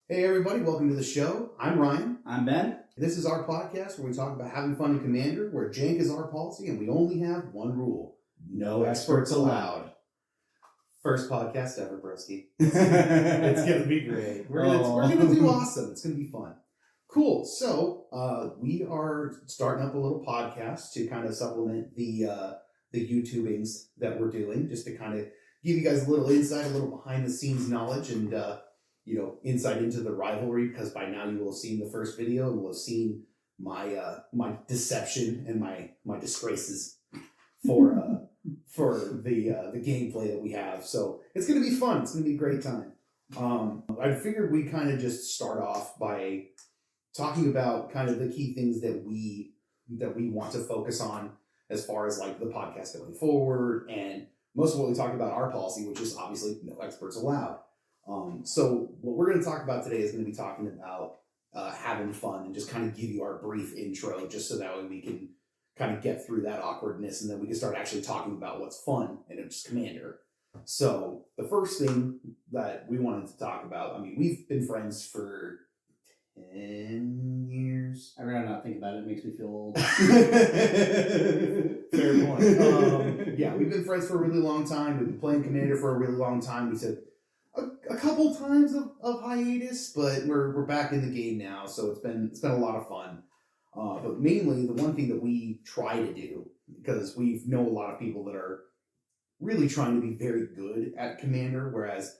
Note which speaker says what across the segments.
Speaker 1: Hey everybody, welcome to the show. I'm Ryan.
Speaker 2: I'm Ben.
Speaker 1: This is our podcast where we talk about having fun in Commander, where jank is our policy and we only have one rule. No experts allowed. First podcast ever, broski. It's going to be great. We're going to do awesome. It's going to be fun. Cool. So we are starting up a little podcast to kind of supplement the YouTubings that we're doing, just to kind of give you guys a little insight, a little behind the scenes knowledge, and insight into the rivalry, because by now you will have seen the first video and will have seen my my deception and my disgraces for the gameplay that we have. So it's going to be fun. It's going to be a great time. I figured we kind of just start off by talking about kind of the key things that we want to focus on as far as like the podcast going forward, and most of what we talk about our policy, which is obviously no experts allowed. So what we're going to talk about today is going to be talking about having fun, and just kind of give you our brief intro, just so that way we can kind of get through that awkwardness, and then we can start actually talking about what's fun and it's Commander. So the first thing that we wanted to talk about, I mean, we've been friends for 10 years.
Speaker 2: Every time I think about it, it makes me feel old.
Speaker 1: Fair point. Yeah, we've been friends for a really long time. We've been playing Commander for a really long time. We said a couple times of hiatus, but we're back in the game now, so it's been a lot of fun. But mainly the one thing that we try to do, because we know a lot of people that are really trying to be very good at Commander, whereas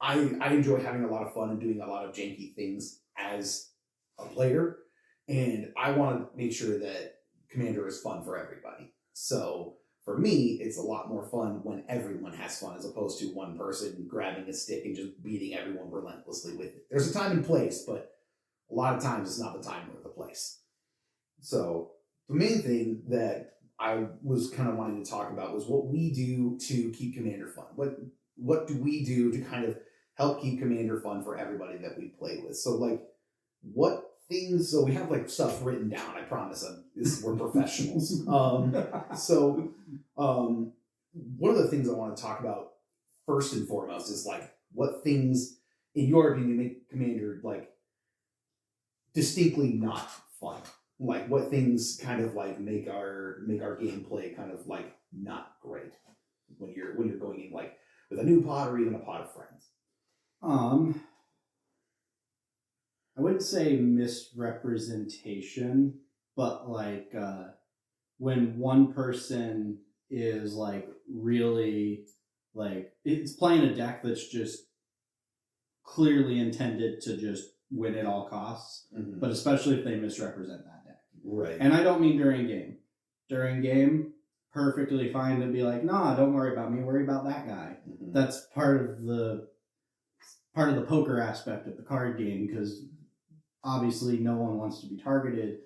Speaker 1: I enjoy having a lot of fun and doing a lot of janky things as a player, and I want to make sure that Commander is fun for everybody. So for me, it's a lot more fun when everyone has fun, as opposed to one person grabbing a stick and just beating everyone relentlessly with it. There's a time and place, but a lot of times it's not the time or the place. So the main thing that I was kind of wanting to talk about was what we do to keep Commander fun. What do we do to kind of help keep Commander fun for everybody that we play with? So like, what things? So we have like stuff written down. I promise. We're professionals. So one of the things I want to talk about first and foremost is like, what things, in your opinion, make Commander like distinctly not fun? Like, what things kind of like make our gameplay kind of like not great when you're going in like with a new pod or even a pod of friends?
Speaker 2: I wouldn't say misrepresentation, but like when one person is like really like, it's playing a deck that's just clearly intended to just win at all costs, but especially if they misrepresent that deck.
Speaker 1: Right.
Speaker 2: And I don't mean during game. During game, perfectly fine to be like, nah, don't worry about me, worry about that guy. Mm-hmm. That's part of the poker aspect of the card game, because obviously no one wants to be targeted,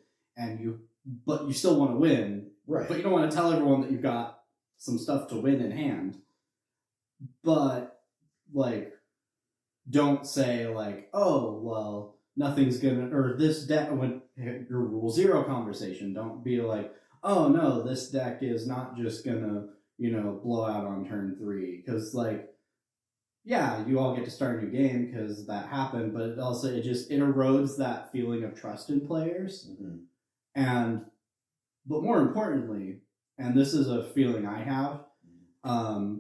Speaker 2: but you still want to win.
Speaker 1: Right.
Speaker 2: But you don't want to tell everyone that you've got some stuff to win in hand. But like, don't say like, oh, well, nothing's gonna, or this deck, when your rule 0 conversation, don't be like, oh no, this deck is not just gonna, blow out on turn 3. Because like, yeah, you all get to start a new game because that happened, but also it erodes that feeling of trust in players. Mm-hmm. But more importantly, and this is a feeling I have,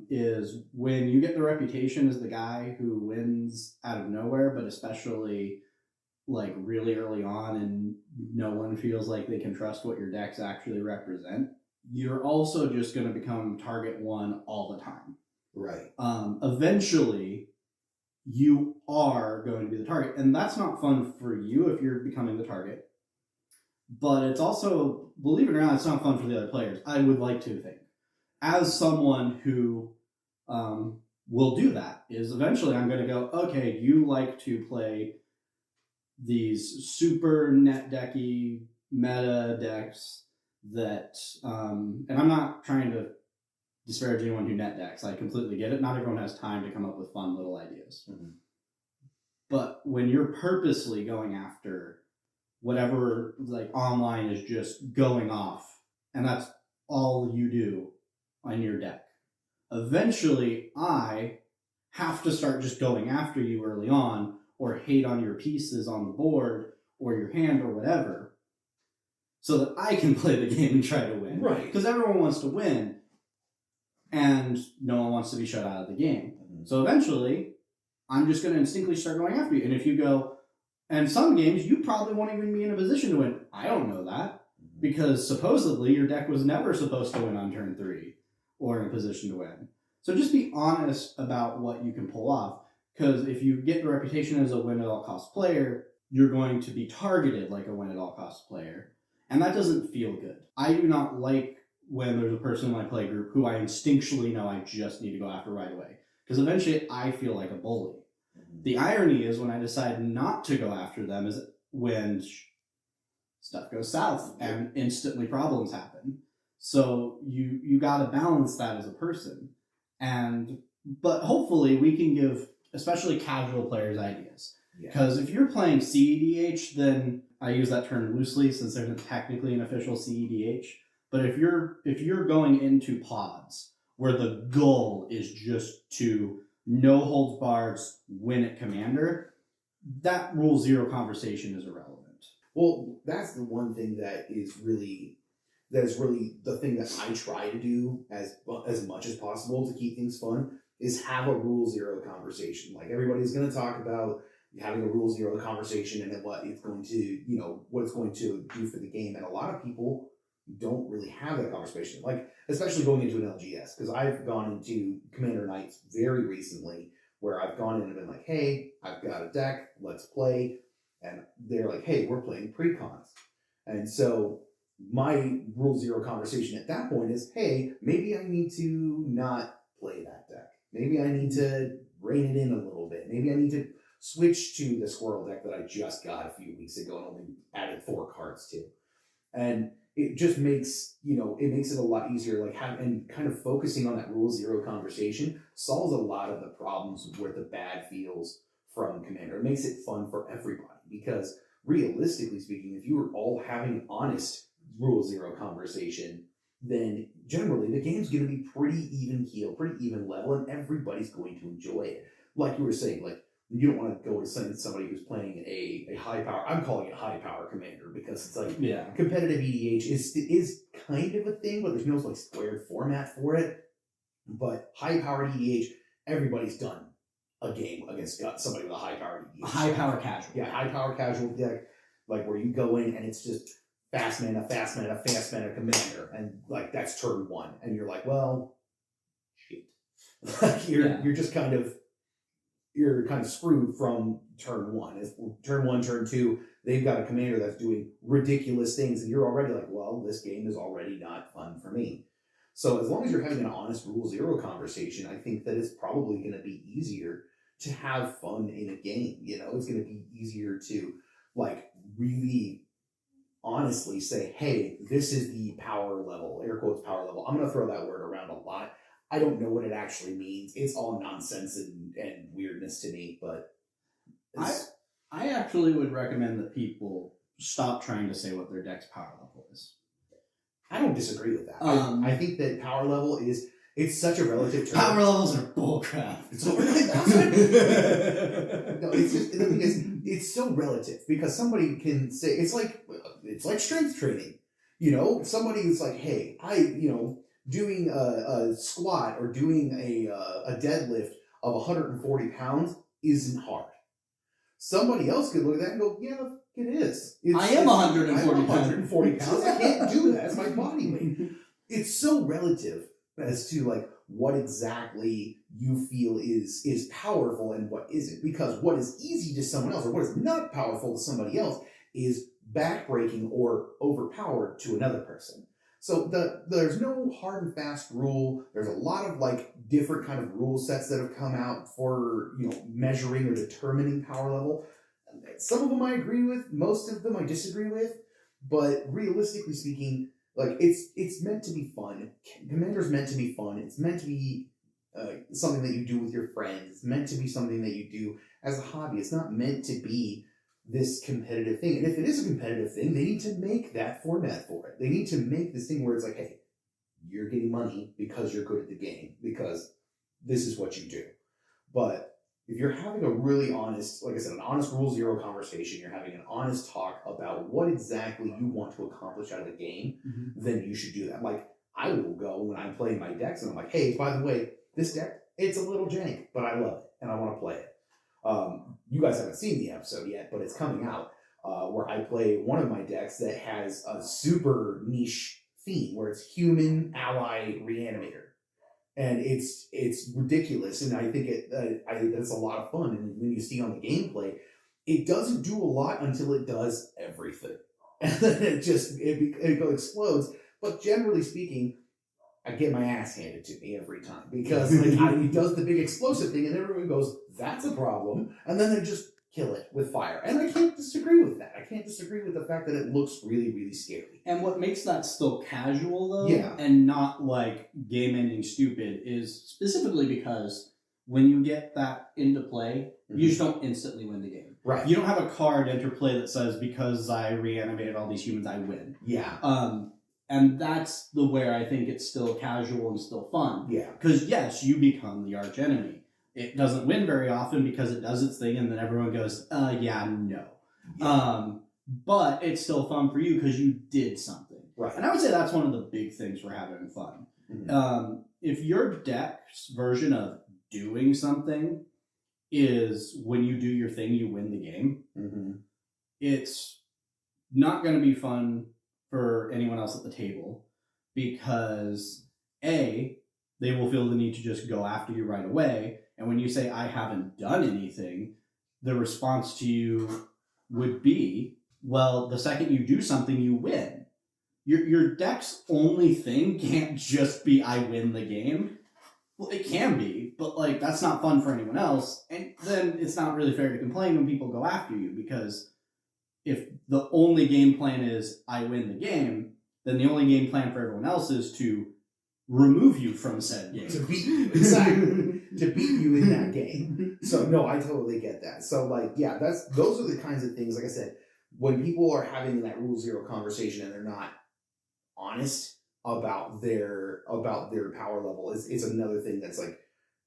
Speaker 2: is when you get the reputation as the guy who wins out of nowhere, but especially like really early on, and no one feels like they can trust what your decks actually represent, you're also just going to become target 1 all the time.
Speaker 1: Right.
Speaker 2: Eventually, you are going to be the target, and that's not fun for you if you're becoming the target. But it's also, believe it or not, it's not fun for the other players. I would like to think, as someone who will do that, is eventually I'm going to go, okay, you like to play these super net decky meta decks that, and I'm not trying to disparage anyone who net decks. I completely get it. Not everyone has time to come up with fun little ideas. Mm-hmm. But when you're purposely going after whatever, like online is just going off, and that's all you do on your deck, eventually I have to start just going after you early on, or hate on your pieces on the board or your hand or whatever, so that I can play the game and try to win.
Speaker 1: Right.
Speaker 2: Because everyone wants to win, and no one wants to be shut out of the game.
Speaker 1: Mm-hmm.
Speaker 2: So eventually, I'm just going to instinctively start going after you. And if you go, and some games, you probably won't even be in a position to win. I don't know that, because supposedly your deck was never supposed to win on turn 3 or in a position to win. So just be honest about what you can pull off, because if you get the reputation as a win-at-all-cost player, you're going to be targeted like a win-at-all-cost player, and that doesn't feel good. I do not like when there's a person in my play group who I instinctually know I just need to go after right away, because eventually I feel like a bully.
Speaker 1: Mm-hmm.
Speaker 2: The irony is when I decide not to go after them is when stuff goes south and instantly problems happen. So you got to balance that as a person. But hopefully we can give especially casual players ideas. Because if you're playing CEDH, then I use that term loosely since there's technically an official CEDH. But if you're going into pods where the goal is just to no holds bars, win at commander, that rule 0 conversation is irrelevant.
Speaker 1: Well, that's the one thing that is really the thing that I try to do as much as possible to keep things fun, is have a rule 0 conversation. Like, everybody's going to talk about having a rule 0 conversation and then what it's going to do for the game. And a lot of people don't really have that conversation, like, especially going into an LGS, because I've gone into Commander Nights very recently where I've gone in and been like, hey, I've got a deck, let's play. And they're like, hey, we're playing precons. And so my rule 0 conversation at that point is, hey, maybe I need to not play that deck. Maybe I need to rein it in a little bit. Maybe I need to switch to the Squirrel deck that I just got a few weeks ago and only added 4 cards to. And it just makes, it makes it a lot easier, and kind of focusing on that rule 0 conversation solves a lot of the problems where the bad feels from Commander. It makes it fun for everybody, because realistically speaking, if you were all having an honest rule 0 conversation, then generally the game's going to be pretty even keel, pretty even level, and everybody's going to enjoy it. Like you were saying, like, you don't want to go to somebody who's playing a high power. I'm calling it high power commander because it's like competitive EDH is kind of a thing, but there's no like squared format for it. But high powered EDH, everybody's done a game against somebody with a high powered EDH.
Speaker 2: High power casual.
Speaker 1: Yeah, high power casual deck, like where you go in and it's just fast mana commander, and like that's turn 1, and you're like, well, shit. You're just kind of. You're kind of screwed from turn 1. If turn 1, turn 2, they've got a commander that's doing ridiculous things, and you're already like, well, this game is already not fun for me. So as long as you're having an honest rule 0 conversation, I think that it's probably going to be easier to have fun in a game. It's going to be easier to like really honestly say, hey, this is the power level, air quotes power level. I'm going to throw that word around a lot. I don't know what it actually means. It's all nonsense and weirdness to me, but
Speaker 2: I actually would recommend that people stop trying to say what their deck's power level is.
Speaker 1: I don't disagree with that. I think that power level it's such a relative term.
Speaker 2: Power levels are bullcrap.
Speaker 1: The thing is, it's so relative, because somebody can say it's like strength training. Somebody is like, hey, doing a squat or doing a deadlift of 140 pounds isn't hard. Somebody else could look at that and go, yeah, it is.
Speaker 2: I am 140
Speaker 1: pounds. I can't do that. It's my body weight. It's so relative as to like what exactly you feel is powerful and what isn't. Because what is easy to someone else or what is not powerful to somebody else is backbreaking or overpowered to another person. So there's no hard and fast rule. There's a lot of like different kind of rule sets that have come out for measuring or determining power level. Some of them I agree with, most of them I disagree with. But realistically speaking, like it's meant to be fun. Commander's meant to be fun. It's meant to be something that you do with your friends. It's meant to be something that you do as a hobby. It's not meant to be this competitive thing. And if it is a competitive thing, they need to make that format for it. They need to make this thing where it's like, hey, you're getting money because you're good at the game, because this is what you do. But if you're having a really honest, like I said, an honest rule zero conversation, you're having an honest talk about what exactly you want to accomplish out of the game, then you should do that. Like, I will go when I'm playing my decks and I'm like, hey, by the way, this deck, it's a little jank, but I love it and I want to play it. You guys haven't seen the episode yet, but it's coming out, where I play one of my decks that has a super niche theme where it's human ally reanimator. And it's ridiculous, and I think it's a lot of fun. And when you see on the gameplay, it doesn't do a lot until it does everything, and then it explodes. But generally speaking, I get my ass handed to me every time because he does the big explosive thing, and everyone goes, "That's a problem," and then they just kill it with fire. And I can't disagree with that. I can't disagree with the fact that it looks really, really scary.
Speaker 2: And what makes that still casual, though,
Speaker 1: Yeah.
Speaker 2: and not like game-ending stupid, is specifically because when you get that into play, you just don't instantly win the game.
Speaker 1: Right.
Speaker 2: You don't have a card enter play that says, because I reanimated all these humans, I win.
Speaker 1: Yeah.
Speaker 2: And that's the where I think it's still casual and still fun.
Speaker 1: Yeah.
Speaker 2: Because, yes, you become the arch enemy. It doesn't win very often because it does its thing, and then everyone goes, yeah, no. Yeah. But it's still fun for you because you did something.
Speaker 1: Right.
Speaker 2: And I would say that's one of the big things for having fun.
Speaker 1: Mm-hmm.
Speaker 2: If your deck's version of doing something is when you do your thing, you win the game, it's not going to be fun for anyone else at the table because, A, they will feel the need to just go after you right away. And when you say, I haven't done anything, the response to you would be, well, the second you do something, you win. Your deck's only thing can't just be, I win the game. Well, it can be, but like that's not fun for anyone else. And then it's not really fair to complain when people go after you, because if the only game plan is, I win the game, then the only game plan for everyone else is to remove you from said game.
Speaker 1: To beat you, exactly. To beat you in that game. So no, I totally get that. So like, yeah, those are the kinds of things, like I said, when people are having that rule zero conversation and they're not honest about their power level, is another thing that's like,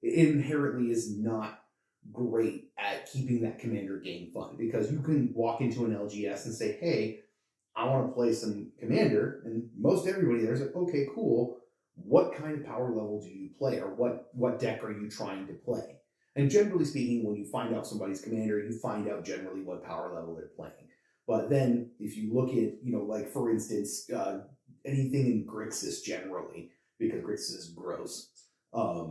Speaker 1: it inherently is not great at keeping that commander game fun, because you can walk into an LGS and say, hey, I want to play some commander, and most everybody there's like, okay, cool. What kind of power level do you play, or what deck are you trying to play? And generally speaking, when you find out somebody's commander, you find out generally what power level they're playing. But then if you look at, like for instance, anything in Grixis generally, because Grixis is gross.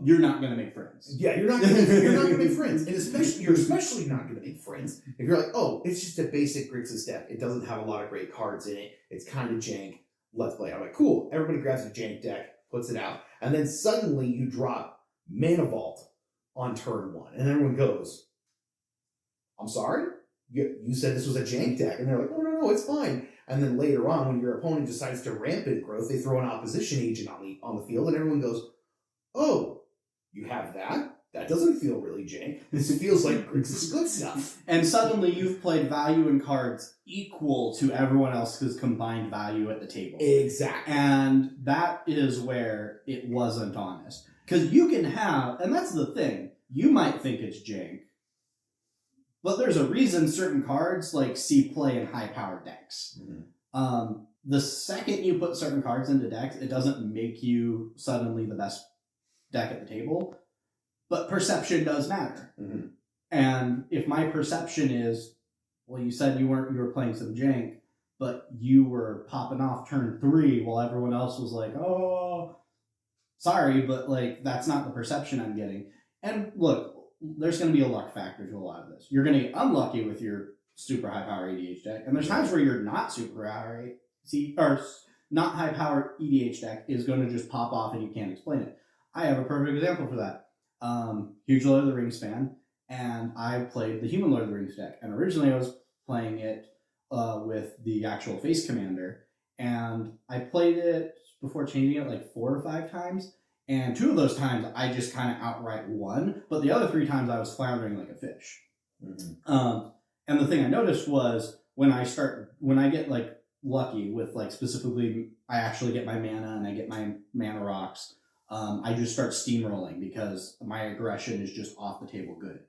Speaker 2: You're not going to make friends.
Speaker 1: Yeah, you're not going to make friends. And you're especially not going to make friends if you're like, oh, it's just a basic Grixis deck. It doesn't have a lot of great cards in it. It's kind of jank. Let's play. I'm like, cool. Everybody grabs a jank deck, puts it out, and then suddenly you drop Mana Vault on turn 1, and everyone goes, I'm sorry? You said this was a jank deck. And they're like, no, it's fine. And then later on, when your opponent decides to rampant growth, they throw an opposition agent on the field, and everyone goes, oh, you have that? That doesn't feel really jank. This feels like Grixis good stuff.
Speaker 2: And suddenly you've played value in cards equal to everyone else's combined value at the table.
Speaker 1: Exactly.
Speaker 2: And that is where it wasn't honest. Because you can have, and that's the thing, you might think it's jank, but there's a reason certain cards like see play in high-powered decks. The second you put certain cards into decks, it doesn't make you suddenly the best deck at the table. But perception does matter. And if my perception is, well, you said you were playing some jank, but you were popping off turn 3 while everyone else was like, oh, sorry, but like that's not the perception I'm getting. And look, there's going to be a luck factor to a lot of this. You're going to get unlucky with your super high power EDH deck, and there's times where you're not super high, or not high power EDH deck is going to just pop off and you can't explain it. I have a perfect example for that. Huge Lord of the Rings fan, and I played the Human Lord of the Rings deck. And originally I was playing it with the actual face commander, and I played it before changing it like 4 or 5 times, and 2 of those times I just kind of outright won, but the other 3 times I was floundering like a fish. And the thing I noticed was when I get like lucky with like specifically, I actually get my mana and I get my mana rocks. I just start steamrolling because my aggression is just off the table good.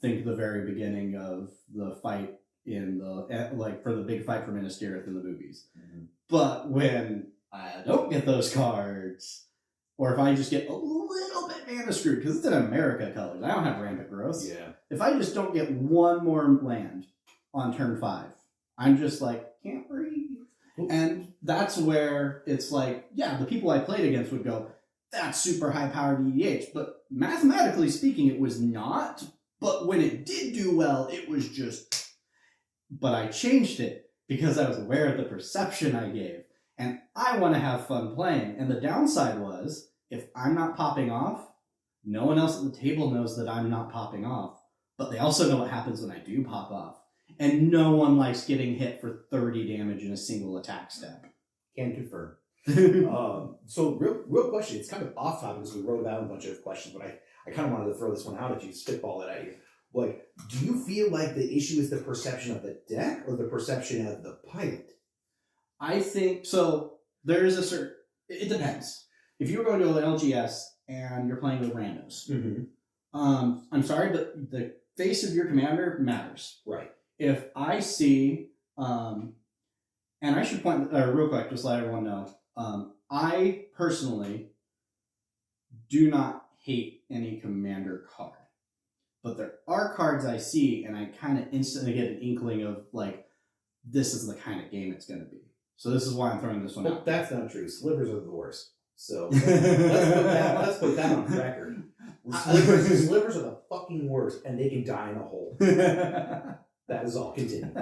Speaker 2: Think the very beginning of the fight in the like for the big fight for Minas Tirith in the movies.
Speaker 3: Mhm.
Speaker 2: But when I don't get those cards, or if I just get a little bit mana screwed because it's in America colors, I don't have rampant growth.
Speaker 3: Yeah.
Speaker 2: If I just don't get one more land on turn 5, I'm just like, can't breathe. And that's where it's like, yeah, the people I played against would go, that's super high powered EDH. But mathematically speaking, it was not. But when it did do well, it was just. But I changed it because I was aware of the perception I gave. And I want to have fun playing. And the downside was, if I'm not popping off, no one else at the table knows that I'm not popping off. But they also know what happens when I do pop off. And no one likes getting hit for 30 damage in a single attack step.
Speaker 3: Can confirm. So real question. It's kind of off topic because we wrote down a bunch of questions, but I kind of wanted to throw this one out at you, spitball it at you. Like, do you feel like the issue is the perception of the deck or the perception of the pilot?
Speaker 2: I think so. There is a certain. It depends. If you're going to an LGS and you're playing with randos,
Speaker 3: Mm-hmm.
Speaker 2: I'm sorry, but the face of your commander matters.
Speaker 3: Right.
Speaker 2: If I see, and I should point real quick, just let everyone know, I personally do not hate any commander card, but there are cards I see, and I kind of instantly get an inkling of like, this is the kind of game it's going to be. So this is why I'm throwing this one
Speaker 3: Well,
Speaker 2: out.
Speaker 3: that's not true. Slivers are the worst. So let's put that on record. Slivers are the fucking worst, and they can die in a hole. That is all. Continue.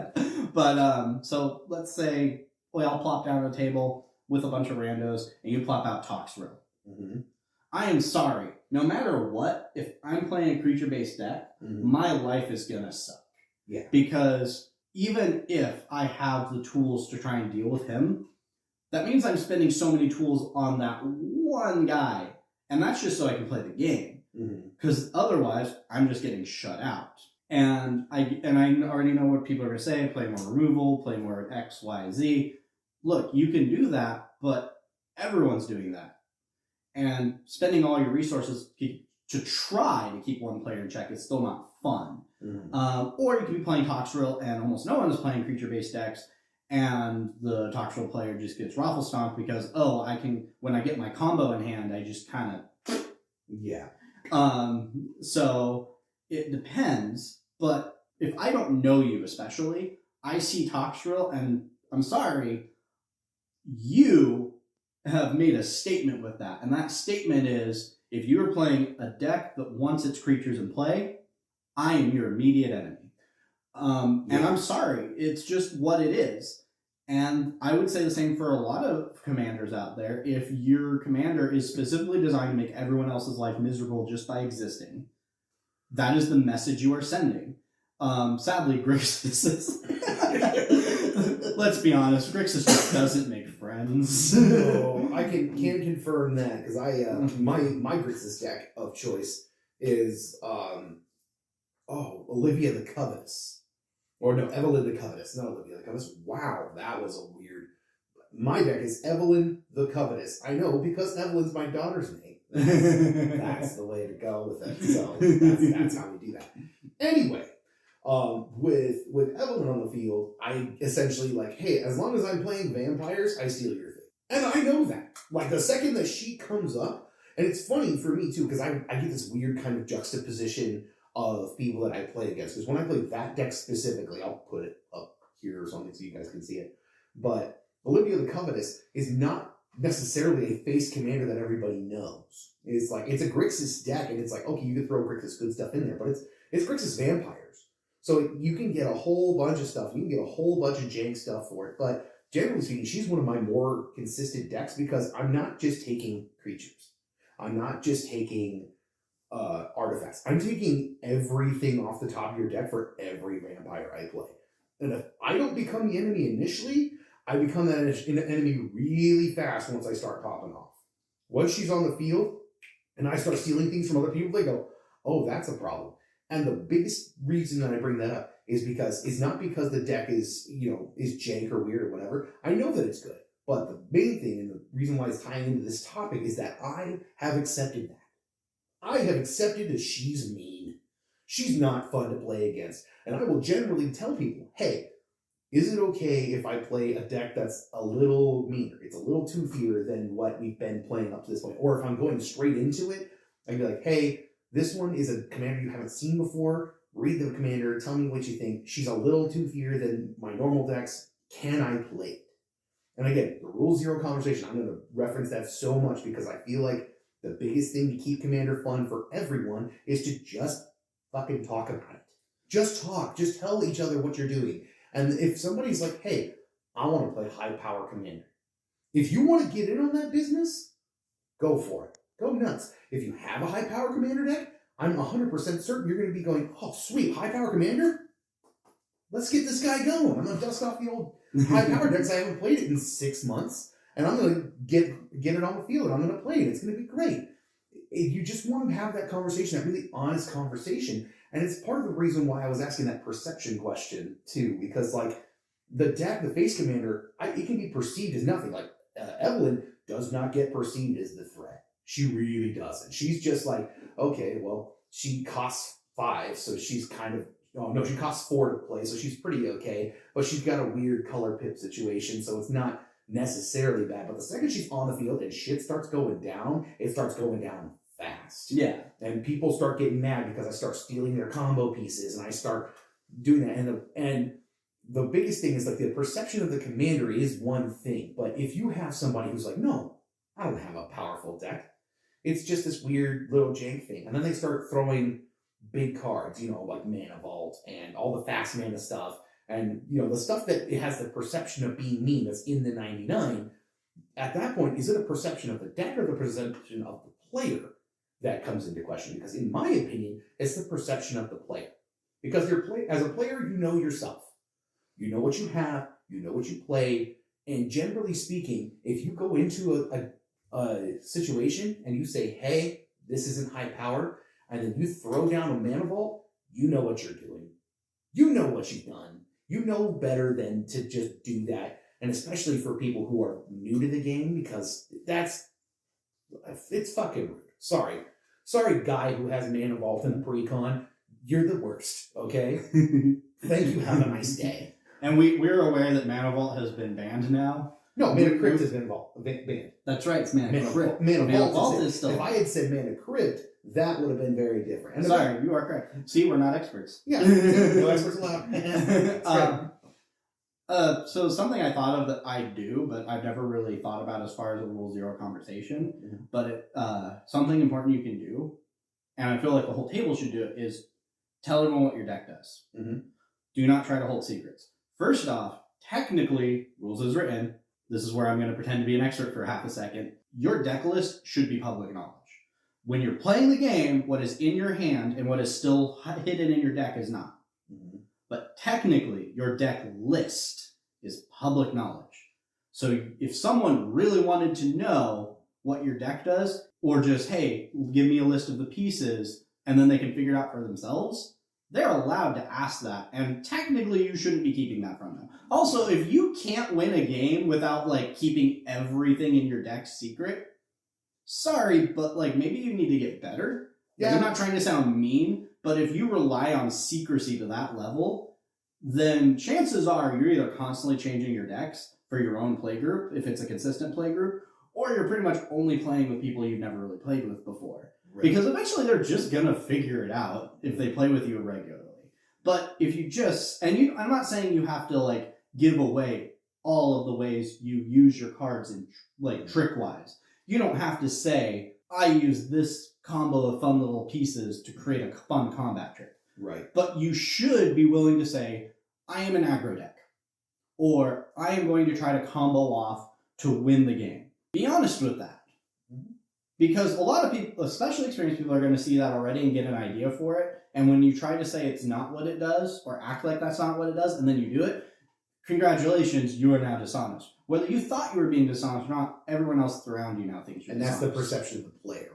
Speaker 2: But so let's say we all plop down at a table with a bunch of randos, and you plop out Toxrill.
Speaker 3: Mm-hmm.
Speaker 2: I am sorry. No matter what, if I'm playing a creature-based deck,
Speaker 3: Mm-hmm.
Speaker 2: my life is gonna suck.
Speaker 3: Yeah.
Speaker 2: Because even if I have the tools to try and deal with him, that means I'm spending so many tools on that one guy, and that's just so I can play the game.
Speaker 3: Mm-hmm.
Speaker 2: Because otherwise, I'm just getting shut out. And I already know what people are going to say, play more removal, play more X, Y, Z. Look, you can do that, but everyone's doing that. And spending all your resources to try to keep one player in check is still not fun.
Speaker 3: Mm-hmm.
Speaker 2: Or you could be playing Toxrill and almost no one is playing creature-based decks, and the Toxrill player just gets Raffle Stomped because, when I get my combo in hand, I just kind of...
Speaker 3: Yeah.
Speaker 2: So it depends, but if I don't know you especially, I see Toxrill and I'm sorry, you have made a statement with that. And that statement is, if you're playing a deck that wants its creatures in play, I am your immediate enemy. And I'm sorry, it's just what it is. And I would say the same for a lot of commanders out there. If your commander is specifically designed to make everyone else's life miserable just by existing, that is the message you are sending. Sadly, Grixis is... Let's be honest, Grixis just doesn't make friends.
Speaker 3: No, I can confirm that because my Grixis deck of choice is Olivia the Covetous. Or no, Evelyn the Covetous, not Olivia the Covetous. Wow, that was a weird. My deck is Evelyn the Covetous. I know because Evelyn's my daughter's name. That's the way to go with it. So that's how we do that. Anyway, with Evelyn on the field, I essentially like, hey, as long as I'm playing vampires, I steal your thing, and I know that. Like the second that she comes up, and it's funny for me too because I get this weird kind of juxtaposition of people that I play against. Because when I play that deck specifically, I'll put it up here or something so you guys can see it. But Olivia the Covetous is not necessarily a face commander that everybody knows. It's like, it's a Grixis deck, and it's like, okay, you can throw Grixis good stuff in there, but it's Grixis vampires. So you can get a whole bunch of stuff. You can get a whole bunch of jank stuff for it. But generally speaking, she's one of my more consistent decks because I'm not just taking creatures. I'm not just taking artifacts. I'm taking everything off the top of your deck for every vampire I play. And if I don't become the enemy initially, I become that enemy really fast once I start popping off. Once she's on the field and I start stealing things from other people, they go, oh, that's a problem. And the biggest reason that I bring that up is because it's not because the deck is jank or weird or whatever. I know that it's good. But the main thing and the reason why it's tying into this topic is that I have accepted that. I have accepted that she's mean. she's not fun to play against. And I will generally tell people, hey, is it okay if I play a deck that's a little meaner? It's a little toofier than what we've been playing up to this point. Or if I'm going straight into it, I'd be like, hey, this one is a commander you haven't seen before. Read the commander, tell me what you think. She's a little toofier than my normal decks. Can I play it? And again, the Rule Zero conversation, I'm going to reference that so much because I feel like the biggest thing to keep Commander fun for everyone is to just fucking talk about it. Just talk. Just tell each other what you're doing. And if somebody's like, hey, I want to play high power Commander. If you want to get in on that business, go for it. Go nuts. If you have a high power Commander deck, I'm 100% certain you're going to be going, oh, sweet, high power Commander? Let's get this guy going. I'm going to dust off the old high power decks. I haven't played it in 6 months. And I'm going to get it on the field. And I'm going to play it. It's going to be great. You just want to have that conversation, that really honest conversation. And it's part of the reason why I was asking that perception question, too. Because, like, the deck, the face commander, it can be perceived as nothing. Like, Evelyn does not get perceived as the threat. She really doesn't. She's just like, okay, well, she costs 5, so she's kind of... Oh, no, she costs 4 to play, so she's pretty okay. But she's got a weird color pip situation, so it's not necessarily bad. But the second she's on the field and shit starts going down, it starts going down fast.
Speaker 2: Yeah.
Speaker 3: And people start getting mad because I start stealing their combo pieces and I start doing that. And the biggest thing is like the perception of the commander is one thing. But if you have somebody who's like, no, I don't have a powerful deck. It's just this weird little jank thing. And then they start throwing big cards, like Mana Vault and all the fast mana stuff. And, the stuff that it has the perception of being mean that's in the 99, at that point, is it a perception of the deck or the perception of the player that comes into question? Because in my opinion, it's the perception of the player. Because as a player, you know yourself. You know what you have, you know what you play, and generally speaking, if you go into a situation and you say, hey, this isn't high power, and then you throw down a Mana Vault, you know what you're doing. You know what you've done. You know better than to just do that. And especially for people who are new to the game, because it's fucking rude. Sorry, guy who has Mana Vault in the pre-con. You're the worst, okay? Thank you, have a nice day.
Speaker 2: And we're aware that Mana Vault has been banned now.
Speaker 3: No, Mana Crypt has been banned.
Speaker 2: That's right, it's Mana Crypt.
Speaker 3: Mana Vault
Speaker 2: is still.
Speaker 3: If I had said Mana Crypt, that would have been very different. And
Speaker 2: sorry, you are correct. See, we're not experts.
Speaker 3: Yeah, no experts allowed.
Speaker 2: So something I thought of that I do, but I've never really thought about as far as a Rule Zero conversation, but something important you can do, and I feel like the whole table should do it, is tell everyone what your deck does.
Speaker 3: Mm-hmm.
Speaker 2: Do not try to hold secrets. First off, technically, rules as written, this is where I'm going to pretend to be an expert for half a second, your deck list should be public knowledge. When you're playing the game, what is in your hand and what is still hidden in your deck is not. Mm-hmm. But technically, your deck list is public knowledge. So if someone really wanted to know what your deck does, or just, hey, give me a list of the pieces, and then they can figure it out for themselves, they're allowed to ask that. And technically, you shouldn't be keeping that from them. Also, if you can't win a game without, keeping everything in your deck secret, sorry, but maybe you need to get better. Yeah. I'm not trying to sound mean, but if you rely on secrecy to that level, then chances are you're either constantly changing your decks for your own play group, if it's a consistent play group, or you're pretty much only playing with people you've never really played with before. Right. Because eventually they're just gonna figure it out if they play with you regularly. But if you just, I'm not saying you have to give away all of the ways you use your cards in trick-wise. You don't have to say, I use this combo of fun little pieces to create a fun combat trick.
Speaker 3: Right.
Speaker 2: But you should be willing to say, I am an aggro deck. Or I am going to try to combo off to win the game. Be honest with that. Mm-hmm. Because a lot of people, especially experienced people, are going to see that already and get an idea for it. And when you try to say it's not what it does, or act like that's not what it does, and then you do it, congratulations, you are now dishonest. Whether you thought you were being dishonest or not, everyone else around you now thinks you're dishonest.
Speaker 3: And that's the perception of the player.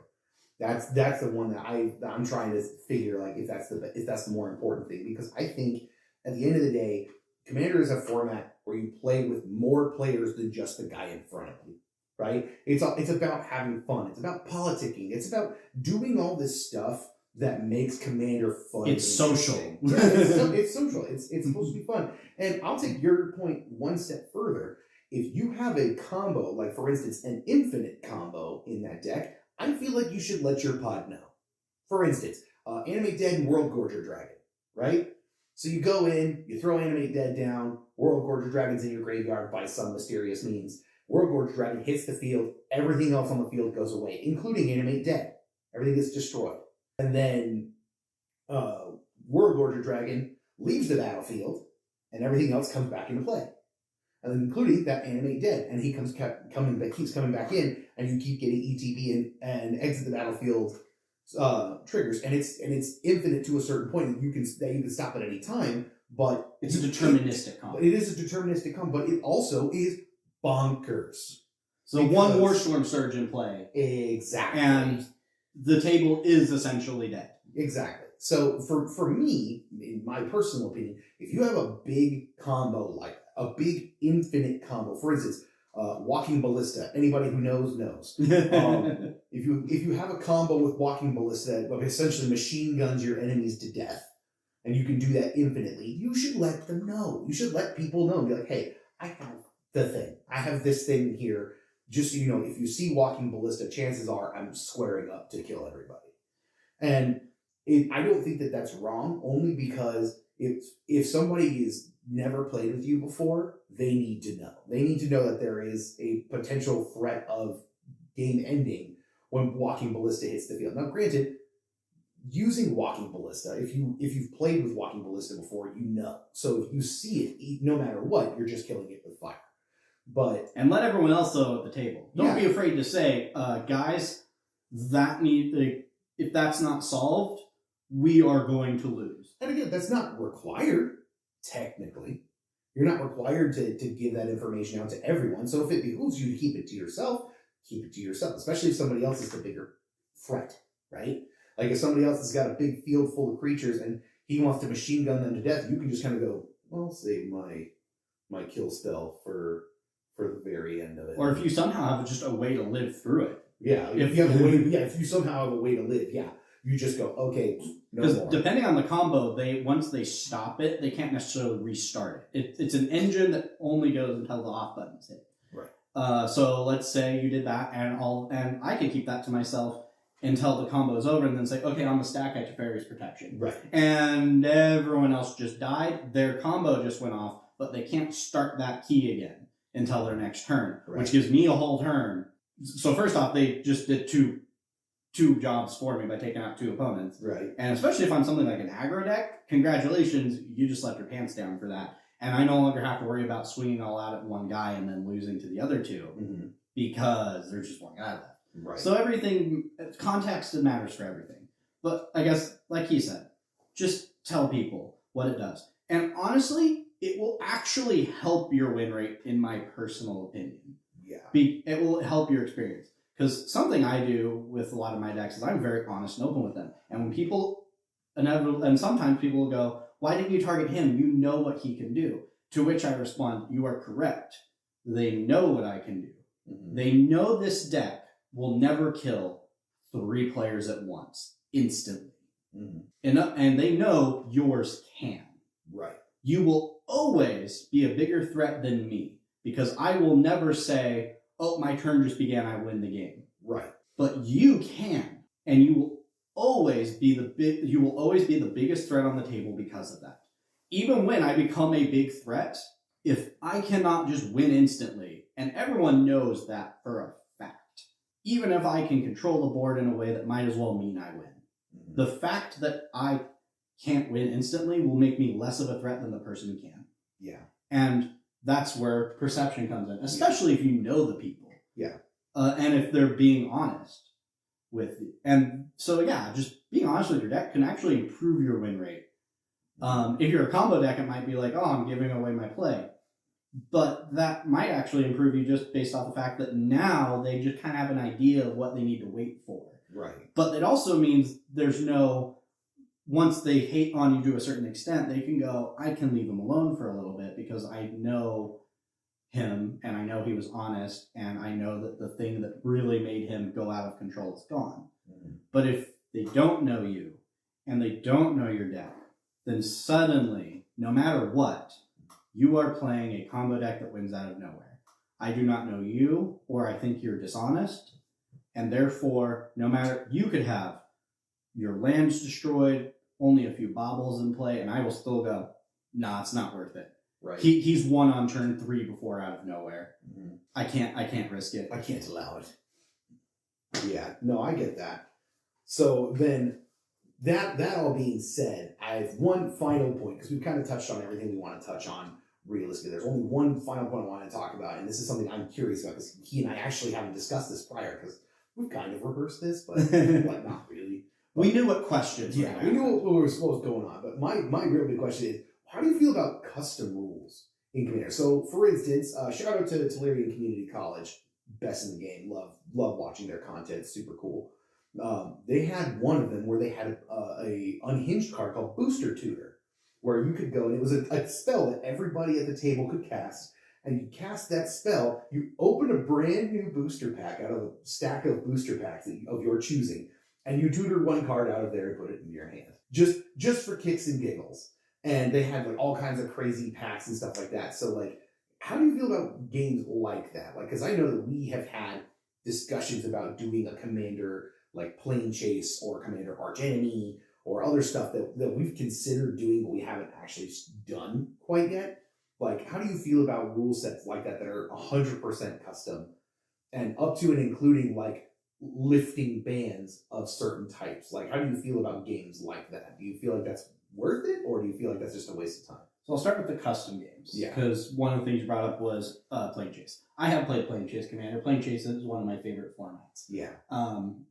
Speaker 3: That's the one that I'm trying to figure if that's the more important thing, because I think at the end of the day, Commander is a format where you play with more players than just the guy in front of you, right? It's about having fun. It's about politicking. It's about doing all this stuff
Speaker 1: that makes Commander fun.
Speaker 2: It's social.
Speaker 1: Yeah, it's social. It's supposed to be fun. And I'll take your point one step further. If you have a combo, like for instance, an infinite combo in that deck, I feel like you should let your pod know. For instance, Animate Dead and World Gorger Dragon, right? So you go in, you throw Animate Dead down, World Gorger Dragon's in your graveyard by some mysterious means. World Gorger Dragon hits the field, everything else on the field goes away, including Animate Dead. Everything gets destroyed. And then World Gorger Dragon leaves the battlefield, and everything else comes back into play. And then including that Animate Dead, and he keeps coming back in, and you keep getting ETB and exit the battlefield triggers, and it's infinite to a certain point. You can stop at any time, but
Speaker 2: It's a deterministic combo.
Speaker 1: It is a deterministic combo, but it also is bonkers.
Speaker 2: So one Warstorm Surge in play,
Speaker 1: Exactly.
Speaker 2: and the table is essentially dead.
Speaker 1: Exactly. So for me, in my personal opinion, if you have a big combo like a big infinite combo, for instance, Walking Ballista, anybody who knows. If you have a combo with Walking Ballista that essentially machine guns your enemies to death, and you can do that infinitely, you should let them know. You should let people know. Be like, hey, I have the thing. I have this thing here. Just so you know, if you see Walking Ballista, chances are I'm squaring up to kill everybody. And I don't think that that's wrong, only because if somebody has never played with you before, they need to know. They need to know that there is a potential threat of game ending when Walking Ballista hits the field. Now, granted, using Walking Ballista, if you've played with Walking Ballista before, you know. So if you see it, no matter what, you're just killing it with fire.
Speaker 2: And let everyone else know at the table. Don't be afraid to say, guys, if that's not solved, we are going to lose.
Speaker 1: And again, that's not required, technically. You're not required to give that information out to everyone. So if it behooves you to keep it to yourself, keep it to yourself, especially if somebody else is the bigger threat, right? Like if somebody else has got a big field full of creatures and he wants to machine gun them to death, you can just kind of go, well, I'll save my kill spell for the very end of it.
Speaker 2: Or if you somehow have just a way to live through it.
Speaker 1: Yeah, if you somehow have a way to live, you just go, okay, no more.
Speaker 2: Depending on the combo, once they stop it, they can't necessarily restart it. It's an engine that only goes until the off button is hit.
Speaker 1: Right.
Speaker 2: So let's say you did that, and I can keep that to myself until the combo is over, and then say, okay, on the stack, I have Teferi's Protection.
Speaker 1: Right.
Speaker 2: And everyone else just died. Their combo just went off, but they can't start that key again until their next turn, which gives me a whole turn. So first off, they just did two jobs for me by taking out two opponents.
Speaker 1: Right.
Speaker 2: And especially if I'm something like an aggro deck, congratulations, you just left your pants down for that. And I no longer have to worry about swinging all out at one guy and then losing to the other two because there's just one guy left.
Speaker 1: Right.
Speaker 2: So everything, context matters for everything. But I guess, like he said, just tell people what it does. And honestly, it will actually help your win rate, in my personal opinion.
Speaker 1: Yeah.
Speaker 2: It will help your experience. Because something I do with a lot of my decks is I'm very honest and open with them. And when people, and sometimes people will go, why didn't you target him? You know what he can do. To which I respond, you are correct. They know what I can do. Mm-hmm. They know this deck will never kill 3 players at once, instantly. Mm-hmm. And they know yours can.
Speaker 1: Right.
Speaker 2: You will always be a bigger threat than me, because I will never say, oh, my turn just began, I win the game.
Speaker 1: Right.
Speaker 2: But you can, and you will always be the biggest threat on the table because of that. Even when I become a big threat, if I cannot just win instantly, and everyone knows that for a fact, even if I can control the board in a way that might as well mean I win, the fact that I can't win instantly will make me less of a threat than the person who can.
Speaker 1: Yeah.
Speaker 2: And that's where perception comes in, especially if you know the people.
Speaker 1: Yeah.
Speaker 2: And if they're being honest with you. And so, yeah, just being honest with your deck can actually improve your win rate. If you're a combo deck, it might be like, oh, I'm giving away my play. But that might actually improve you just based off the fact that now they just kind of have an idea of what they need to wait for.
Speaker 1: Right.
Speaker 2: But it also means there's no, once they hate on you to a certain extent, they can go, I can leave him alone for a little bit because I know him and I know he was honest and I know that the thing that really made him go out of control is gone. Mm-hmm. But if they don't know you and they don't know your deck, then suddenly, no matter what, you are playing a combo deck that wins out of nowhere. I do not know you, or I think you're dishonest, and therefore, no matter, you could have your lands destroyed, only a few baubles in play, and I will still go, nah, it's not worth it.
Speaker 3: Right.
Speaker 2: He's won on turn 3 before out of nowhere.
Speaker 3: Mhm.
Speaker 2: I can't risk it.
Speaker 3: I can't allow it. Yeah, no, I get that. So then, that all being said, I have one final point, because we've kind of touched on everything we want to touch on realistically. There's only one final point I want to talk about, and this is something I'm curious about, because he and I actually haven't discussed this prior, because we've kind of rehearsed this, but like not really.
Speaker 2: We knew what questions.
Speaker 3: Yeah, we knew what was going on, but my real big question is, how do you feel about custom rules in Commander? So, for instance, shout out to Tolarian Community College, best in the game. Love watching their content, super cool. They had one of them where they had a unhinged card called Booster Tutor, where you could go, and it was a spell that everybody at the table could cast, and you cast that spell, you open a brand new booster pack out of a stack of booster packs of your choosing, and you tutor one card out of there and put it in your hand. Just for kicks and giggles. And they had like all kinds of crazy packs and stuff like that. So like, how do you feel about games like that? Like, because I know that we have had discussions about doing a Commander like Plane Chase or Commander Archenemy or other stuff that we've considered doing, but we haven't actually done quite yet. Like, how do you feel about rule sets like that are 100% custom and up to and including like lifting bans of certain types? Like, how do you feel about games like that? Do you feel like that's worth it, or do you feel like that's just a waste of time?
Speaker 2: So I'll start with the custom games.
Speaker 3: Yeah.
Speaker 2: Because one of the things you brought up was Plane Chase. I have played Plane Chase Commander. Plane Chase is one of my favorite formats.
Speaker 3: Yeah.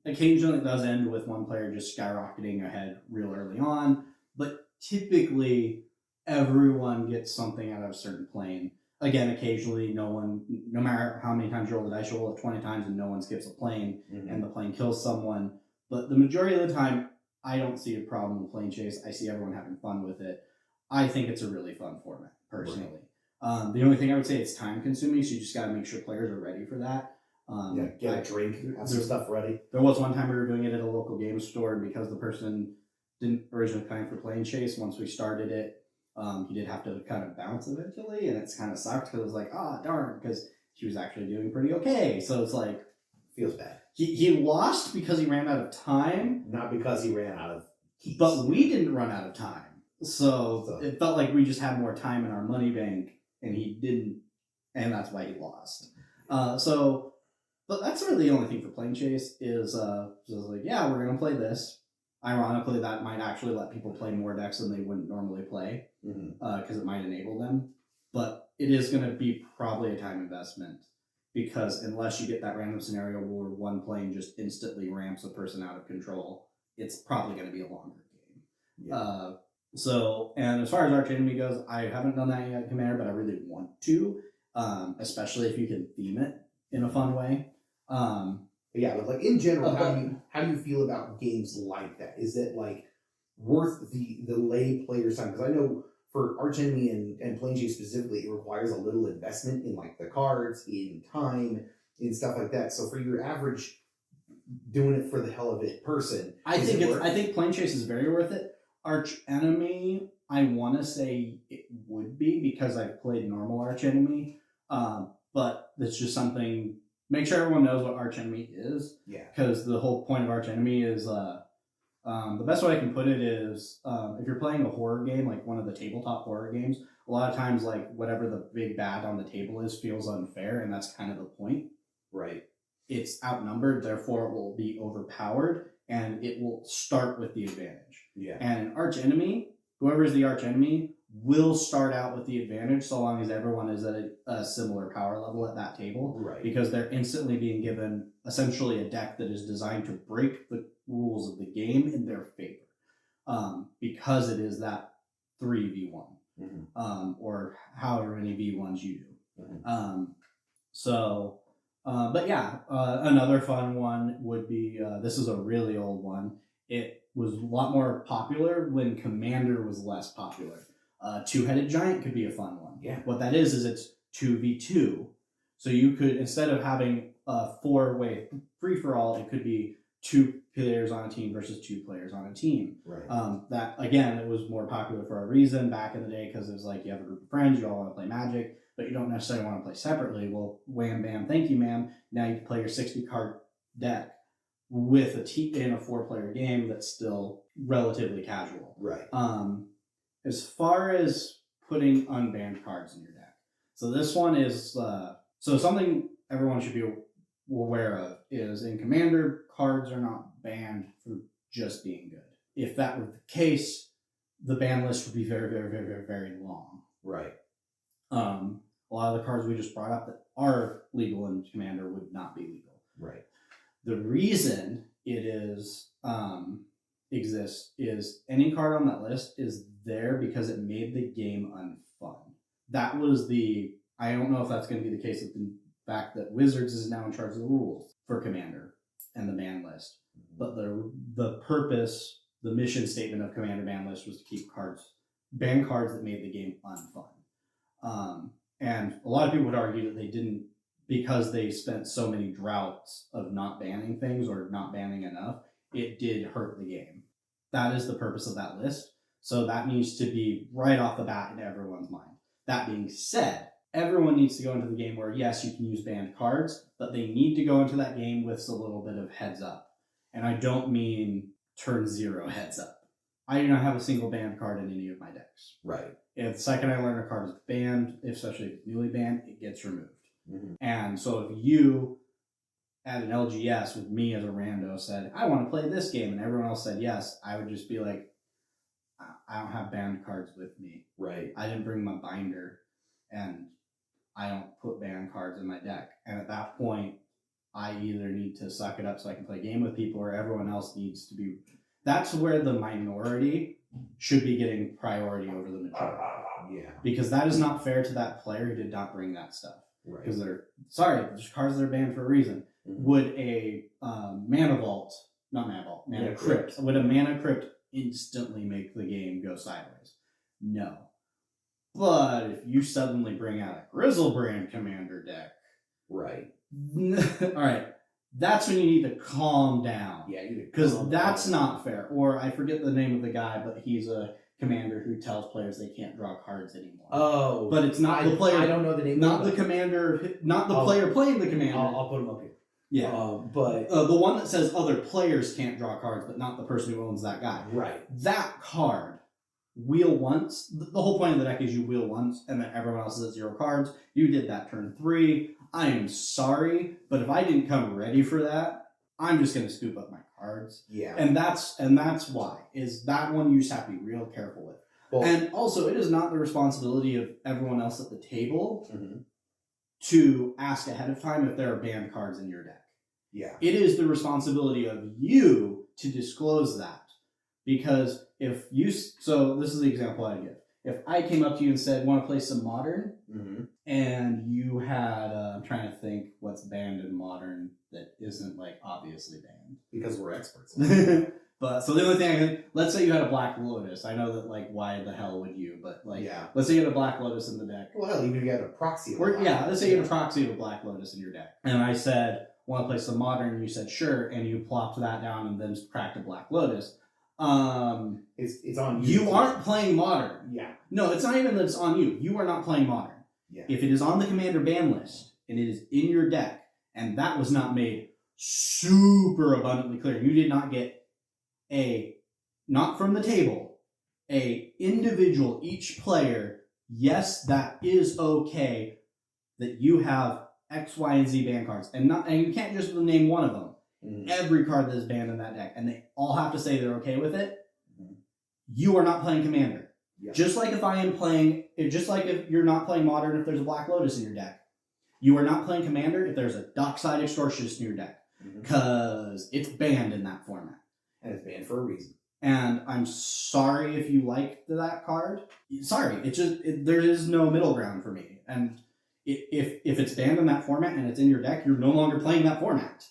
Speaker 2: Occasionally it does end with one player just skyrocketing ahead real early on, but typically everyone gets something out of a certain plane. Again, occasionally no matter how many times you roll the dice, you roll it 20 times and no one skips a plane, and the plane kills someone. But the majority of the time, I don't see a problem with Plane Chase. I see everyone having fun with it. I think it's a really fun format, personally. Right. The only thing I would say, it's time consuming, so you just got to make sure players are ready for that.
Speaker 3: Get a drink, have some stuff ready.
Speaker 2: There was one time we were doing it at a local game store, and because the person didn't originally plan for Plane Chase, once we started it, he did have to kind of bounce eventually, and it's kind of sucked because it was like, darn, because she was actually doing pretty okay. So it's like,
Speaker 3: feels bad.
Speaker 2: He lost because he ran out of time.
Speaker 3: Not because he ran out of keys.
Speaker 2: But we didn't run out of time. So it felt like we just had more time in our money bank, and he didn't, and that's why he lost. But that's really the only thing for Plane Chase is just like, yeah, we're going to play this. Ironically, that might actually let people play more decks than they wouldn't normally play, because it might enable them. But it is going to be probably a time investment, because unless you get that random scenario where one plane just instantly ramps a person out of control, it's probably going to be a longer game. Yeah. And as far as Archenemy goes, I haven't done that yet, Commander, but I really want to, especially if you can theme it in a fun way.
Speaker 3: But like in general, how do you feel about games like that? Is it like worth the lay player's time? Because I know for Archenemy and Plane Chase specifically, it requires a little investment in like the cards, in time, in stuff like that. So for your average doing it for the hell of it person,
Speaker 2: I think Plane Chase is very worth it. Archenemy, I want to say it would be, because I've played normal Archenemy, but it's just something. Make sure everyone knows what Archenemy is. Yeah. Because the whole point of Archenemy is the best way I can put it is if you're playing a horror game, like one of the tabletop horror games, a lot of times like whatever the big bad on the table is feels unfair, and that's kind of the point. Right. It's outnumbered, therefore it will be overpowered, and it will start with the advantage. Yeah. And Archenemy, whoever is the Archenemy, will start out with the advantage so long as everyone is at a similar power level at that table. Right. Because they're instantly being given essentially a deck that is designed to break the rules of the game in their favor. Because it is that 3v1. Or however many v1s you do. But yeah, another fun one would be, this is a really old one. It was a lot more popular when Commander was less popular. Two-headed giant could be a fun one. Yeah. What that is it's 2v2. So you could, instead of having a 4-way free-for-all, it could be 2 players on a team versus 2 players on a team.
Speaker 3: Right.
Speaker 2: That, again, it was more popular for a reason back in the day because it was like you have a group of friends, you all want to play Magic, but you don't necessarily want to play separately. Well, wham, bam, thank you, ma'am. Now you can play your 60-card deck with a team in a 4-player game that's still relatively casual.
Speaker 3: Right.
Speaker 2: As far as putting unbanned cards in your deck. So this one is, so something everyone should be aware of is in Commander, cards are not banned for just being good. If that were the case, the ban list would be very, very, very, very, very long.
Speaker 3: Right.
Speaker 2: A lot of the cards we just brought up that are legal in Commander would not be legal.
Speaker 3: Right.
Speaker 2: The reason it is exists is any card on that list is there because it made the game unfun. That was I don't know if that's going to be the case with the fact that Wizards is now in charge of the rules for Commander and the ban list. But the purpose, the mission statement of Commander ban list was to keep ban cards that made the game unfun. And a lot of people would argue that they didn't, because they spent so many droughts of not banning things or not banning enough, it did hurt the game. That is the purpose of that list. So that needs to be right off the bat in everyone's mind. That being said, everyone needs to go into the game where, yes, you can use banned cards, but they need to go into that game with a little bit of heads up. And I don't mean turn 0 heads up. I do not have a single banned card in any of my decks.
Speaker 3: Right.
Speaker 2: If the second I learn a card is banned, especially if it's newly banned, it gets removed.
Speaker 3: Mm-hmm.
Speaker 2: And so if you at an LGS with me as a rando said, I want to play this game, and everyone else said yes, I would just be like, I don't have banned cards with me.
Speaker 3: Right.
Speaker 2: I didn't bring my binder, and I don't put banned cards in my deck. And at that point, I either need to suck it up so I can play a game with people, or everyone else needs to be... That's where the minority should be getting priority over the majority.
Speaker 3: Yeah.
Speaker 2: Because that is not fair to that player who did not bring that stuff.
Speaker 3: Right.
Speaker 2: Because there's cards that are banned for a reason.
Speaker 3: Mm-hmm.
Speaker 2: Would a Mana Crypt, would a Mana Crypt instantly make the game go sideways? No. But if you suddenly bring out a Grizzlebrand Commander deck,
Speaker 3: Right.
Speaker 2: alright, that's when you need to calm down.
Speaker 3: Yeah,
Speaker 2: because that's not fair. Or I forget the name of the guy, but he's a commander who tells players they can't draw cards anymore.
Speaker 3: Oh,
Speaker 2: but it's not the player.
Speaker 3: I don't know the name.
Speaker 2: Not the commander. Not the player playing the commander.
Speaker 3: I'll put him up here.
Speaker 2: Yeah,
Speaker 3: but
Speaker 2: the one that says other players can't draw cards, but not the person who owns that guy.
Speaker 3: Right.
Speaker 2: That card, wheel once. The whole point of the deck is you wheel once, and then everyone else is at 0 cards. You did that turn 3. I am sorry, but if I didn't come ready for that, I'm just going to scoop up my cards.
Speaker 3: Yeah.
Speaker 2: And that's why. Is that one you just have to be real careful with. Well, and also, it is not the responsibility of everyone else at the table to ask ahead of time if there are banned cards in your deck.
Speaker 3: Yeah.
Speaker 2: It is the responsibility of you to disclose that. Because if you... So, this is the example I give. If I came up to you and said, want to play some Modern, and you had... I'm trying to think what's banned in Modern that isn't, like, obviously banned.
Speaker 3: Because we're experts.
Speaker 2: But, so the only thing let's say you had a Black Lotus. I know that, like, why the hell would you? But, like, let's say you had a Black Lotus in the deck.
Speaker 3: Well, hell, even if you had a proxy.
Speaker 2: Let's say you had a proxy of a Black Lotus in your deck. And I said, want to play some Modern? And you said, sure. And you plopped that down and then cracked a Black Lotus.
Speaker 3: It's on you.
Speaker 2: You aren't playing Modern.
Speaker 3: Yeah.
Speaker 2: No, it's not even that it's on you. You are not playing Modern.
Speaker 3: Yeah.
Speaker 2: If it is on the Commander ban list and it is in your deck, and that was not made super abundantly clear, you did not get not from the table, a individual, each player, yes, that is okay that you have X, Y, and Z ban cards. And you can't just name one of them. Every card that is banned in that deck, and they all have to say they're okay with it. You are not playing Commander. Yeah. Just like if you're not playing Modern if there's a Black Lotus in your deck. You are not playing Commander if there's a Dockside Extortionist in your deck. Because it's banned in that format.
Speaker 3: And it's banned for a reason.
Speaker 2: And I'm sorry if you liked that card. Sorry, there is no middle ground for me. And if it's banned in that format and it's in your deck, you're no longer playing that format.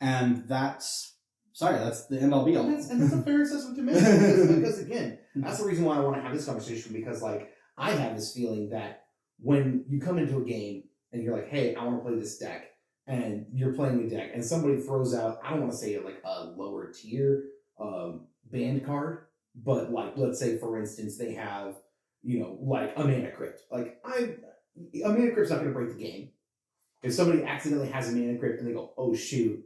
Speaker 2: And that's the end all be all.
Speaker 3: And that's a fair assessment to make. Because again, that's the reason why I want to have this conversation, because like I have this feeling that when you come into a game and you're like, hey, I want to play this deck, and you're playing a deck, and somebody throws out, I don't want to say like a lower tier band card, but like let's say for instance they have, like a Mana Crypt. Like a Mana Crypt's not going to break the game. If somebody accidentally has a Mana Crypt and they go, oh shoot,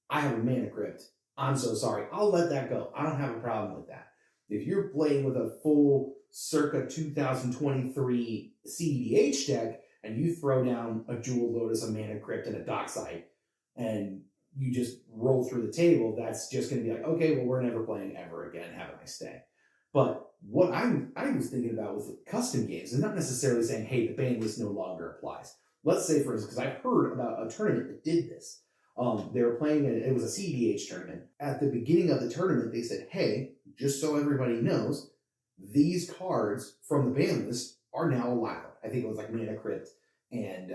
Speaker 3: I have a Mana Crypt, I'm so sorry, I'll let that go. I don't have a problem with that. If you're playing with a full circa 2023 CEDH deck and you throw down a Jewel Lotus, a Mana Crypt, and a Dockside, and you just roll through the table, that's just going to be like, okay, well, we're never playing ever again. Have a nice day. But what I was thinking about with custom games is not necessarily saying, hey, the ban list no longer applies. Let's say, for instance, because I've heard about a tournament that did this. They were playing, it was a CDH tournament. At the beginning of the tournament, they said, hey, just so everybody knows, these cards from the ban list are now allowed. I think it was like Mana Crypt and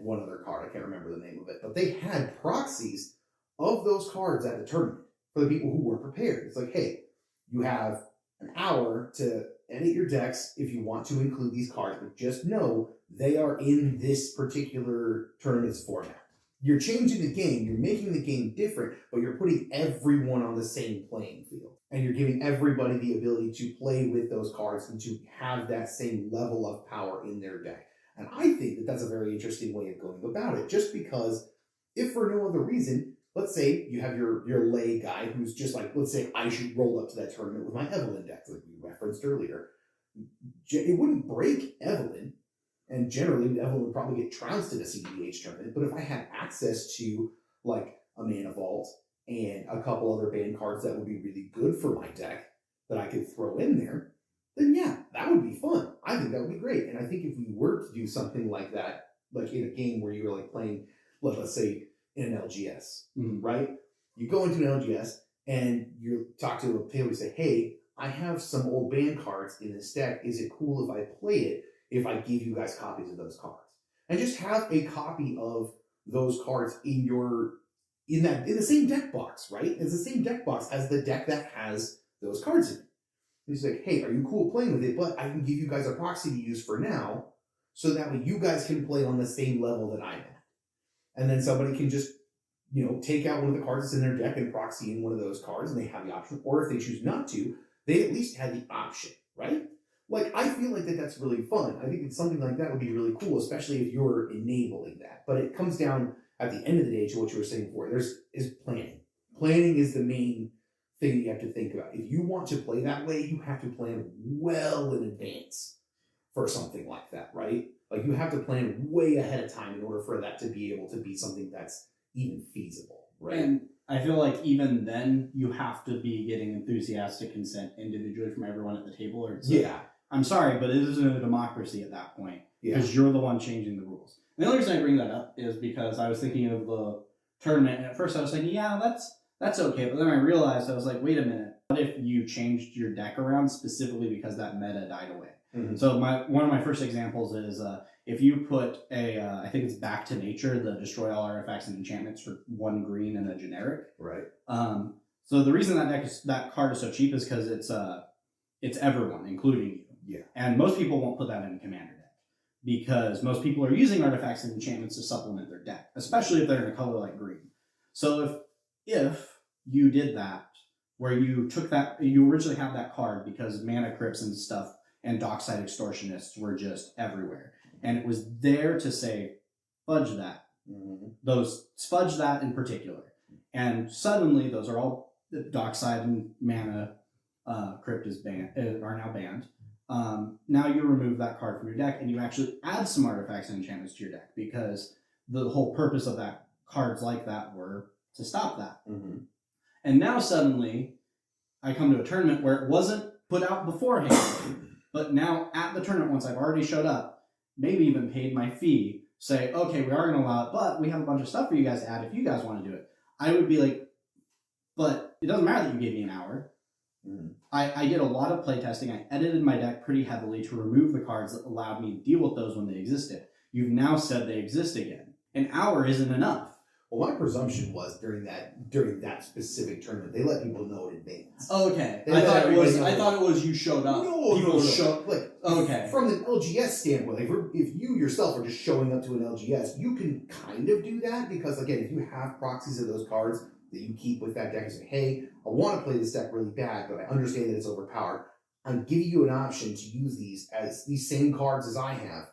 Speaker 3: one other card. I can't remember the name of it. But they had proxies of those cards at the tournament for the people who were prepared. It's like, hey, you have an hour to edit your decks if you want to include these cards, but just know they are in this particular tournament's format. You're changing the game, you're making the game different, but you're putting everyone on the same playing field. And you're giving everybody the ability to play with those cards and to have that same level of power in their deck. And I think that that's a very interesting way of going about it, just because if for no other reason, let's say you have your lay guy who's just like, let's say I should roll up to that tournament with my Evelyn deck, like we referenced earlier. It wouldn't break Evelyn, and generally Evelyn would probably get trounced in a CDH tournament, but if I had access to like a Mana Vault and a couple other banned cards that would be really good for my deck that I could throw in there, then yeah, that would be fun. I think that would be great. And I think if we were to do something like that, like in a game where you were like playing, let's say in an LGS, right? You go into an LGS and you talk to a player and say, hey, I have some old banned cards in this deck. Is it cool if I play it if I give you guys copies of those cards? And just have a copy of those cards in the same deck box, right? It's the same deck box as the deck that has those cards in it. He's like, hey, are you cool playing with it? But I can give you guys a proxy to use for now, so that way you guys can play on the same level that I'm at. And then somebody can just, take out one of the cards that's in their deck and proxy in one of those cards, and they have the option. Or if they choose not to, they at least had the option, right? Like, I feel like that's really fun. I think it's something like that would be really cool, especially if you're enabling that. But it comes down, at the end of the day, to what you were saying before. Is planning. Planning is the main thing you have to think about. If you want to play that way, you have to plan well in advance for something like that, right? Like, you have to plan way ahead of time in order for that to be able to be something that's even feasible, right?
Speaker 2: And I feel like even then, you have to be getting enthusiastic consent individually from everyone at the table. Or it's like, I'm sorry, but it isn't a democracy at that point, because you're the one changing the rules. And the only reason I bring that up is because I was thinking of the tournament, and at first I was thinking, yeah, that's okay. But then I realized, I was like, wait a minute, what if you changed your deck around specifically because that meta died away? Mm-hmm. So one of my first examples is if you put I think it's Back to Nature, the destroy all artifacts and enchantments for 1 green and a generic.
Speaker 3: Right.
Speaker 2: So the reason that card is so cheap is because it's everyone, including you.
Speaker 3: Yeah.
Speaker 2: And most people won't put that in a commander deck, because most people are using artifacts and enchantments to supplement their deck, especially if they're in a color like green. So if you did that, where you took that, you originally had that card because Mana Crypts and stuff and Dockside Extortionists were just everywhere, and it was there to say, fudge that. Mm-hmm. Fudge that in particular. And suddenly those are all, Dockside and Mana Crypt are now banned. Now you remove that card from your deck and you actually add some artifacts and enchantments to your deck, because the whole purpose of that cards like that were to stop that. Mm-hmm. And now suddenly I come to a tournament where it wasn't put out beforehand, but now at the tournament, once I've already showed up, maybe even paid my fee, say, okay, we are going to allow it, but we have a bunch of stuff for you guys to add if you guys want to do it. I would be like, but it doesn't matter that you gave me an hour. Mm-hmm. I did a lot of playtesting. I edited my deck pretty heavily to remove the cards that allowed me to deal with those when they existed. You've now said they exist again. An hour isn't enough.
Speaker 1: Well, my presumption was during that specific tournament, they let people know in advance.
Speaker 2: Okay,
Speaker 1: They
Speaker 2: I
Speaker 1: let
Speaker 2: thought it
Speaker 1: everybody
Speaker 2: was.
Speaker 1: know.
Speaker 2: I thought it was you showed up. People show.
Speaker 1: Like,
Speaker 2: Okay.
Speaker 1: from an LGS standpoint, like if you yourself are just showing up to an LGS, you can kind of do that because, again, if you have proxies of those cards that you keep with that deck and say, hey, I want to play this deck really bad, but I understand that it's overpowered, I'm giving you an option to use these same cards as I have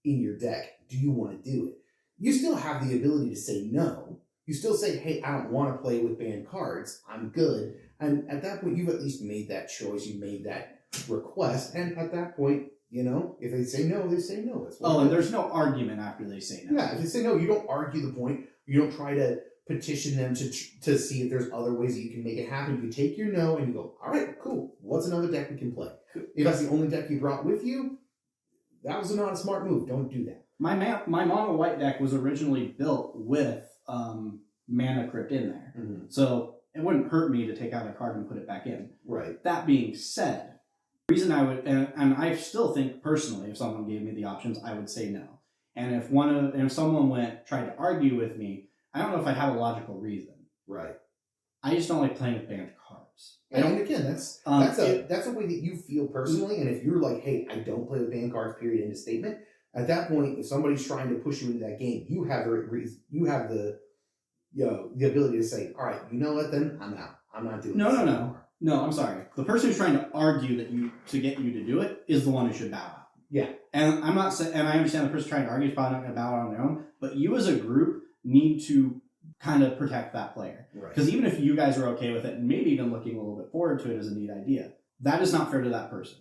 Speaker 1: in your deck. Do you want to do it? You still have the ability to say no. You still say, hey, I don't want to play with banned cards. I'm good. And at that point, you've at least made that choice. You made that request. And at that point, if they say no, they say no. That's what
Speaker 2: And there's no argument after they say no.
Speaker 1: Yeah, if they say no, you don't argue the point. You don't try to petition them to see if there's other ways that you can make it happen. You take your no and you go, all right, cool. What's another deck we can play? If that's the only deck you brought with you, that was not a smart move. Don't do that.
Speaker 2: My mono white deck was originally built with Mana Crypt in there, so it wouldn't hurt me to take out a card and put it back in.
Speaker 1: Right.
Speaker 2: That being said, the reason I would, and I still think personally, if someone gave me the options, I would say no. And if someone tried to argue with me, I don't know if I'd have a logical reason.
Speaker 1: Right.
Speaker 2: I just don't like playing with banned cards.
Speaker 1: And again, that's a way that you feel personally. And if you're like, hey, I don't play with banned cards, period, end of statement. At that point, if somebody's trying to push you into that game, you have the ability to say, all right, you know what? Then I'm out. I'm not doing this anymore.
Speaker 2: No, I'm sorry. The person who's trying to argue to get you to do it is the one who should bow out.
Speaker 1: Yeah.
Speaker 2: And I'm not saying, and I understand the person trying to argue is probably not going to bow out on their own, but you as a group need to kind of protect that player.
Speaker 1: Right.
Speaker 2: Because even if you guys are okay with it and maybe even looking a little bit forward to it as a neat idea, that is not fair to that person.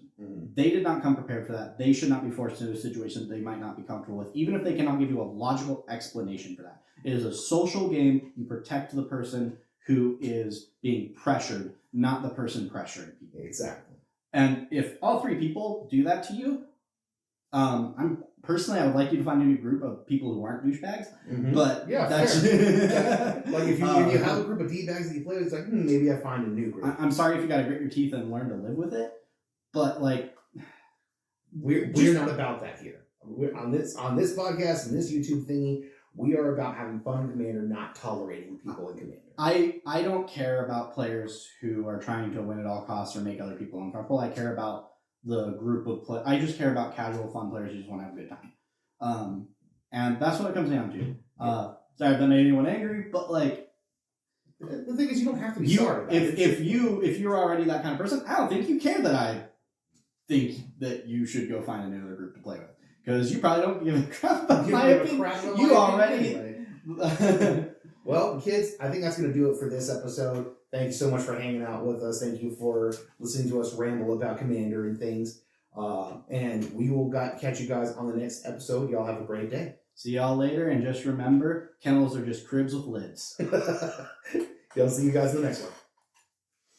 Speaker 2: They did not come prepared for that. They should not be forced into a situation they might not be comfortable with, even if they cannot give you a logical explanation for that. It is a social game. You protect the person who is being pressured, not the person pressuring people.
Speaker 1: Exactly.
Speaker 2: And if all three people do that to you, I would like you to find a new group of people who aren't douchebags. But
Speaker 1: yeah,
Speaker 2: that's
Speaker 1: fair. Like if you have a group of D-bags that you play with, it's like, maybe I find a new group.
Speaker 2: I'm sorry if you got to grit your teeth and learn to live with it, but like
Speaker 1: we're not about that here. We're on this podcast and this YouTube thingy. We are about having fun in Commander, not tolerating people in Commander.
Speaker 2: I don't care about players who are trying to win at all costs or make other people uncomfortable. I care about the group of I just care about casual, fun players who just want to have a good time. And that's what it comes down to. Sorry if that made anyone angry, but like
Speaker 1: the thing is, you don't have to be sorry.
Speaker 2: If you're already that kind of person, I don't think you care that I think that you should go find another group to play with. Because you probably don't give a crap about my opinion. You already.
Speaker 1: Well, kids, I think that's going to do it for this episode. Thank you so much for hanging out with us. Thank you for listening to us ramble about Commander and things. And we will catch you guys on the next episode. Y'all have a great day.
Speaker 2: See y'all later. And just remember, kennels are just cribs with lids.
Speaker 1: Y'all see you guys in the next one.